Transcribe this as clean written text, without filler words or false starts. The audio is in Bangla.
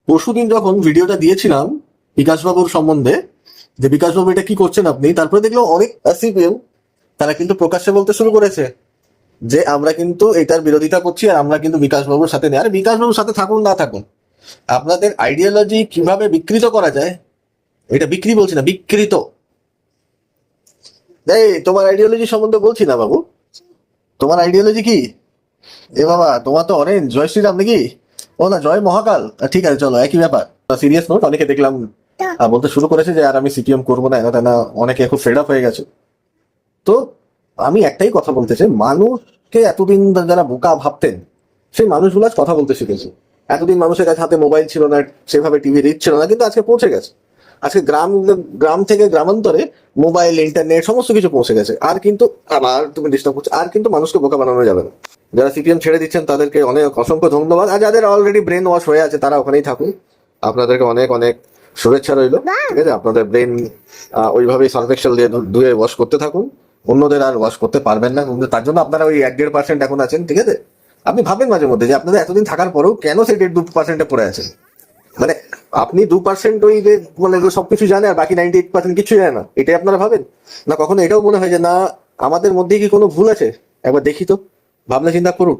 পরশুদিন যখন ভিডিওটা দিয়েছিলাম বিকাশবাবুর সম্বন্ধে, যে বিকাশবাবু এটা কি করছেন আপনি, তারপরে দেখলাম অনেক সিপিএম তারা কিন্তু প্রকাশ্যে বলতে শুরু করেছে যে আমরা কিন্তু এটার বিরোধিতা করছি আর আমরা কিন্তু বিকাশবাবুর সাথে নেই। আরে বিকাশবাবুর সাথে থাকুন না থাকুন, আপনাদের আইডিওলজি কিভাবে বিকৃত করা যায়, এটা বিক্রি বলছি না, বিকৃত। এই তোমার আইডিওলজি সম্বন্ধে বলছি না বাবু, তোমার আইডিওলজি কি? এ বাবা, তোমার তো অরেঞ্জ, জয় শ্রীরাম নাকি? ও না, জয় মহাকাল। ঠিক আছে, চলো একই ব্যাপার। সিরিয়াস নোট, অনেকে দেখলাম বলতে শুরু করেছে যে আর আমি সিপিএম করবো না, এটা না, অনেকে খুব ফেড আপ হয়ে গেছে। তো আমি একটাই কথা বলতে চাই, মানুষকে এতদিন যারা বোকা ভাবতেন সেই মানুষগুলো আজ কথা বলতে শিখেছে। এতদিন মানুষের কাছে হাতে মোবাইল ছিল না, সেভাবে টিভি রিচ ছিল না, কিন্তু আজকে পৌঁছে গেছে। আজকে গ্রাম গ্রাম থেকে গ্রামান্তরে মোবাইল, ইন্টারনেট সমস্ত কিছু পৌঁছে গেছে। আর কিন্তু আবার তুমি ডিস্টার্ব করছো, আর কিন্তু মানুষকে বোকা বানানো যাবে না। যারা সিপিএম ছেড়ে দিচ্ছেন তাদেরকে অনেক অসংখ্য ধন্যবাদ, আর যাদের অলরেডি ব্রেন ওয়াশ হয়ে আছে তারা ওখানেই থাকুন। আপনাদেরকে অনেক অনেক শুভেচ্ছা রইল। ঠিক আছে, আপনাদের ব্রেন ওইভাবেই সার্ফ এক্সেল দিয়ে ধুয়ে ওয়াশ করতে থাকুন। অন্যদের আর ওয়াশ করতে পারবেন না, কিন্তু তার জন্য আপনারা ওই 1-1.5% এখন আছেন। ঠিক আছে, আপনি ভাবেন মাঝে মধ্যে যে আপনাদের এতদিন থাকার পরেও কেন সেই 1.5-2% পড়ে আছেন। মানে আপনি 2% ওই যে মানে সবকিছু জানে আর বাকি 98% কিছু জানে না, এটাই আপনারা ভাবেন না? কখনো এটাও মনে হয় যে না, আমাদের মধ্যে কি কোনো ভুল আছে? একবার দেখি তো, ভাবনা চিন্তা করুন।